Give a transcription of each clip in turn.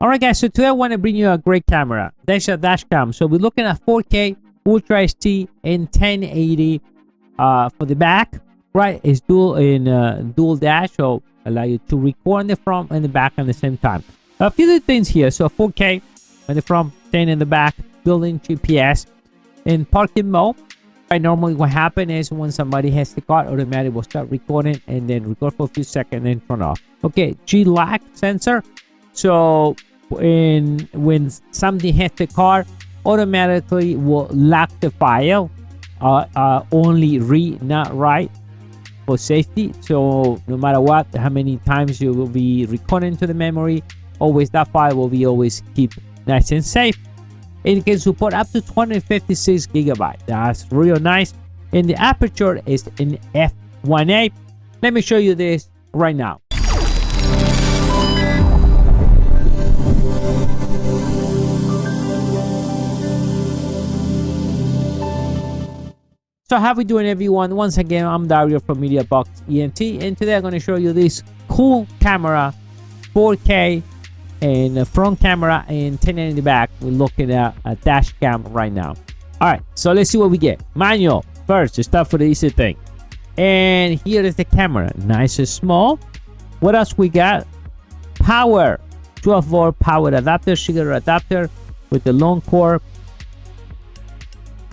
All right, guys, so today I want to bring you a great camera. That's a dash cam. So we're looking at 4K, Ultra HD, and 1080 for the back. Right, it's dual dash, so allow you to record in the front and the back at the same time. A few other things here. So 4K in the front, 10 in the back, built-in GPS, in parking mode. Right, normally what happens is when somebody has the car, automatically will start recording and then record for a few seconds and then turn off. Okay, G-lag sensor. So when something hits the car, automatically will lock the file. Only read, not write, for safety. So no matter what, how many times you will be recording to the memory, always that file will be always keep nice and safe. It can support up to 256 gigabytes. That's real nice. And the aperture is an f1.8. Let me show you this right now. So how we doing, everyone? Once again, I'm Dario from MediaBoxENT, and today I'm going to show you this cool camera, 4K, and front camera and 1080 in the back. We're looking at a dash cam right now. All right, so let's see what we get. Manual first, start for the easy thing. And here is the camera, nice and small. What else we got? Power, 12-volt power adapter, sugar adapter with the long cord.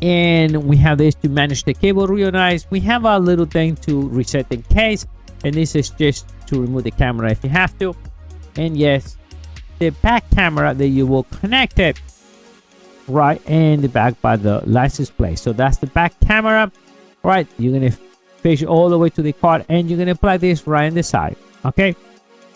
And we have this to manage the cable, real nice. We have a little thing to reset the case, and this is just to remove the camera if you have to. And yes, the back camera that you will connect it right in the back by the license plate. So that's the back camera. Right, you're gonna fish all the way to the car, and you're gonna plug this right on the side, okay,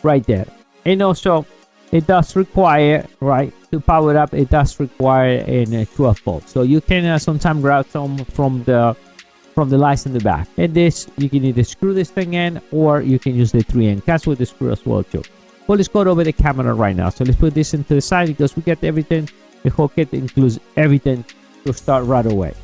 right there. And also it does require, right, to power it up, it does require a 12 volt. So you can sometimes grab some from the lights in the back. And this, you can either screw this thing in, or you can use the 3N cast with the screw as well too. Well, let's go over the camera right now. So let's put this into the side because we get everything. The whole kit includes everything to start right away.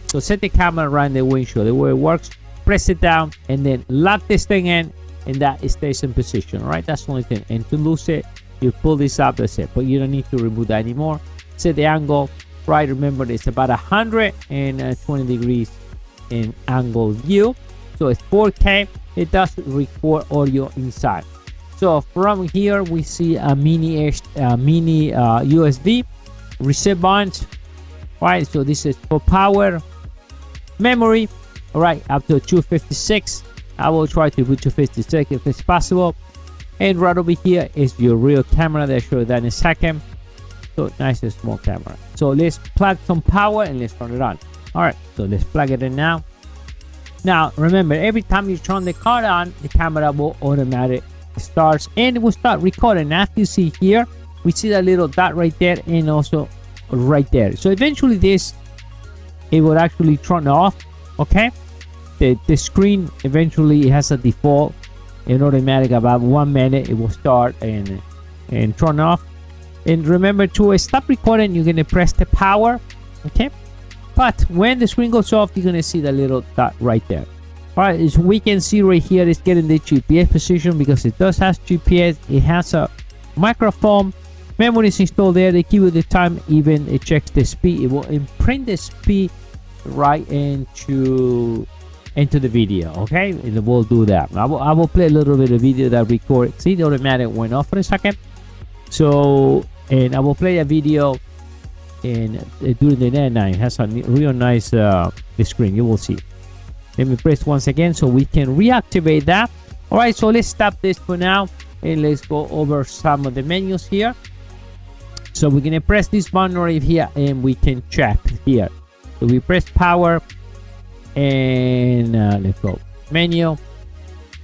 So set the camera right in the windshield. The way it works, press it down and then lock this thing in, and that it stays in position. Right, that's the only thing. And to lose it, you pull this up, that's it. But you don't need to remove that anymore. Set the angle, right? Remember, it's about 120 degrees in angle view. So it's 4K. It does record audio inside. So from here, we see a mini USB reset button, right? So this is for power, memory, all right, up to 256. I will try to put 256 if it's possible. And right over here is your real camera. I'll show you that in a second. So nice and small camera. So let's plug some power and let's turn it on. All right, so let's plug it in now. Now remember, every time you turn the car on, the camera will automatically start and it will start recording. As you see here, we see that little dot right there and also right there. So eventually this, it will actually turn off. Okay, the screen eventually it has a default. In automatic, about 1 minute it will start and turn off. And remember to stop recording, you're gonna press the power, okay? But when the screen goes off, you're gonna see the little dot right there. All right, as we can see right here, it's getting the GPS position because it does have GPS. It has a microphone, memory is installed there. They give you the time, even it checks the speed. It will imprint the speed right into the video, okay? And it will do that. I will play a little bit of video that record. See, the automatic went off for a second. So, and I will play a video and during the night. It has a real nice screen. You will see. Let me press once again so we can reactivate that. All right, so let's stop this for now and let's go over some of the menus here. So we're gonna press this button right here and we can check here. So we press power. And let's go menu,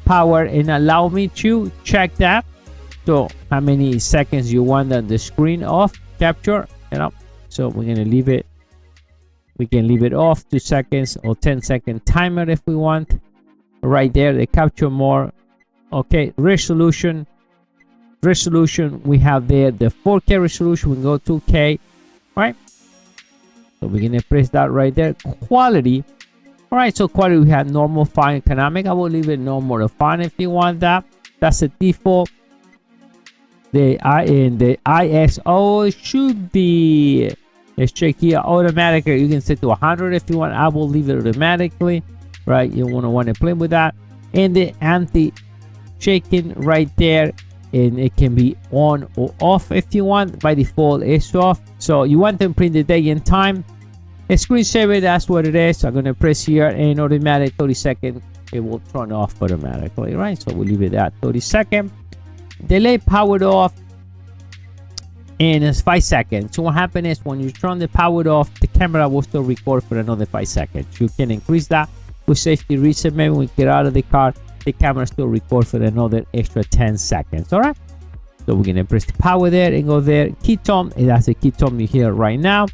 power, and allow me to check that. So how many seconds you want the screen off capture, you know? So we're gonna leave it, we can leave it off 2 seconds or 10-second timer if we want. Right there, the capture more. Okay, resolution, we have there the 4K resolution. We go 2K, right? So we're gonna press that right there. Quality. All right, so quality, we have normal, fine, economic. I will leave it normal or fine if you want that. That's the default. the ISO should be, let's check here, automatic. You can set to 100 if you want. I will leave it automatically, right? You want to play with that. And the anti-shaking right there, and it can be on or off if you want. By default it's off, so you want to print the day and time. A screensaver, that's what it is. I'm going to press here, and automatic 30 seconds, it will turn off automatically, right? So we'll leave it at 30 seconds. Delay powered off, and it's 5 seconds. So what happens is when you turn the power off, the camera will still record for another 5 seconds. You can increase that with safety reason. Maybe when we get out of the car, the camera still record for another extra 10 seconds. All right, so we're gonna press the power there and go there. Key tone, and that's the key tone you hear right now.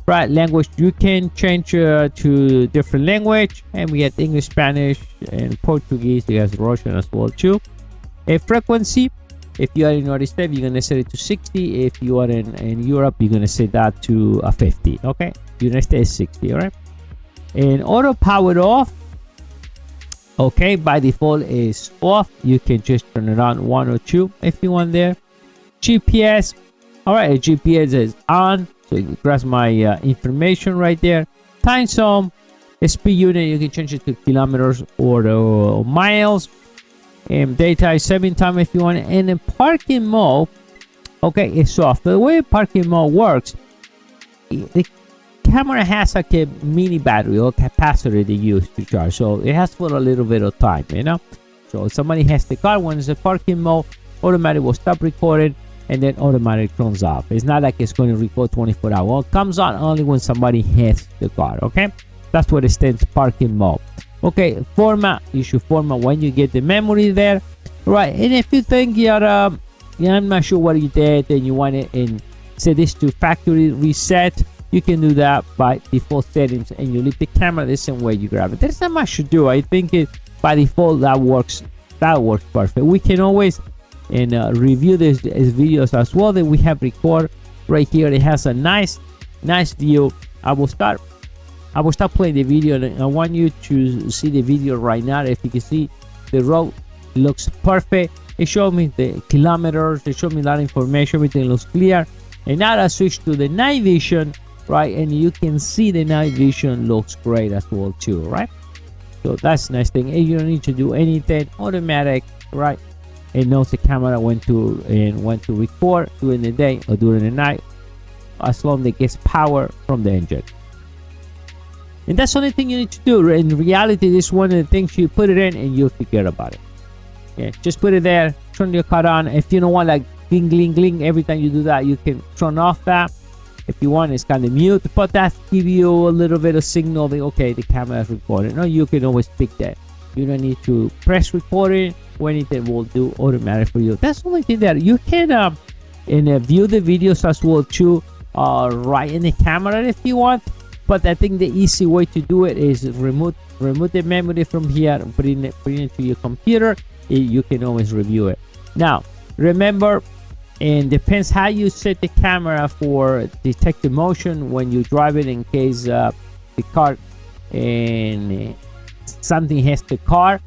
Right, language, you can change to different language, and we get English, Spanish, and Portuguese. You have Russian as well too. A frequency, if you are in United States, you're gonna set it to 60. If you are in Europe, you're gonna set that to 50. Okay, United States 60. All right, and auto powered off. Okay, by default is off. You can just turn it on 1 or 2 if you want there. GPS, all right, GPS is on, so you can grasp my information right there. Time zone, speed unit, you can change it to kilometers or miles. And daytime saving time if you want. And in parking mode, okay, it's off. The way parking mode works, the camera has like a mini battery or capacitor they use to charge, so it has for a little bit of time, you know. So if somebody has the car, when it's a parking mode, automatic will stop recording, and then automatic turns off. It's not like it's going to record 24 hours. Well, it comes on only when somebody hits the car. Okay, that's what it stands, parking mode. Okay, format, you should format when you get the memory there, right? And if you think you're I'm not sure what you did and you want it and set this to factory reset, you can do that by default settings, and you leave the camera the same way you grab it. There's not much to do. I think by default that works perfect. We can always review these videos as well that we have record right here. It has a nice view. I will start playing the video, and I want you to see the video right now. If you can see, the road looks perfect. It showed me the kilometers, it showed me a lot of information, everything looks clear. And now I switch to the night vision, right? And you can see the night vision looks great as well too, right? So that's a nice thing. And you don't need to do anything, automatic, right? It knows the camera when to record during the day or during the night, as long as it gets power from the engine. And that's the only thing you need to do. In reality, this is one of the things you put it in and you'll forget about it. Yeah, just put it there, turn your car on. If you don't want like gling gling gling every time you do that, you can turn off that. If you want, it's kind of mute, but that give you a little bit of signal that okay, the camera is recording. No, you can always pick that. You don't need to press recording or anything, will do automatic for you. That's the only thing that you can view the videos as well too, right in the camera if you want. But I think the easy way to do it is remove the memory from here and put it into your computer. You can always review it. Now remember, and depends how you set the camera for detect the motion when you drive it, in case the car and something hits the car.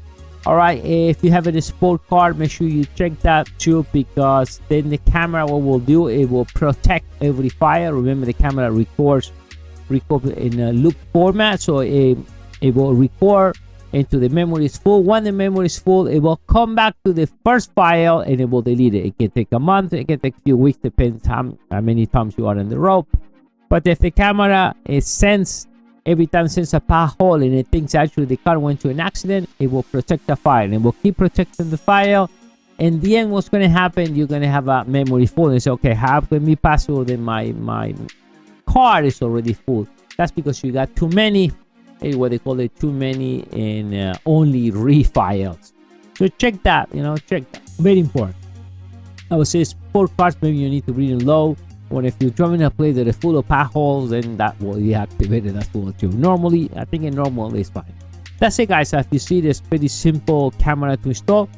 All right, if you have a sport car, make sure you check that too, because then the camera, what will do, it will protect every file. Remember, the camera records in a loop format, so it will record until the memory is full. When the memory is full, it will come back to the first file and it will delete it. It can take a month, it can take a few weeks, depends how many times you are on the road. But if the camera every time sends a pothole and it thinks actually the car went to an accident, it will protect the file and it will keep protecting the file. In the end, what's going to happen, you're going to have a memory full and say, okay, how can we pass through? Then my car is already full. That's because you got too many, what they call it, too many and only files. So check that, check that. Very important. I would say sport cars, maybe you need to read it low. Or if you're driving a place that is full of potholes, then that will deactivate it as well too. Normally, I think normally it's fine. That's it, guys. As you see, this pretty simple camera to install.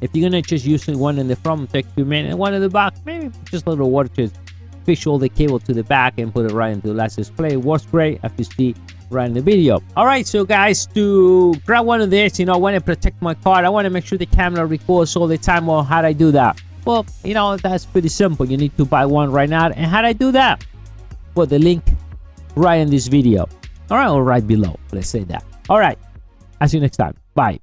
If you're gonna just use one in the front, take 2 minutes, and one in the back, maybe just a little water, just fish all the cable to the back and put it right into the last display. It works great, as you see right in the video. All right, so guys, to grab one of this, I want to protect my car. I want to make sure the camera records all the time. Well, how do I do that? Well, you know, that's pretty simple. You need to buy one right now. And how do I do that? Well, the link right in this video. All right, or right below. Let's say that. All right. I'll see you next time. Bye.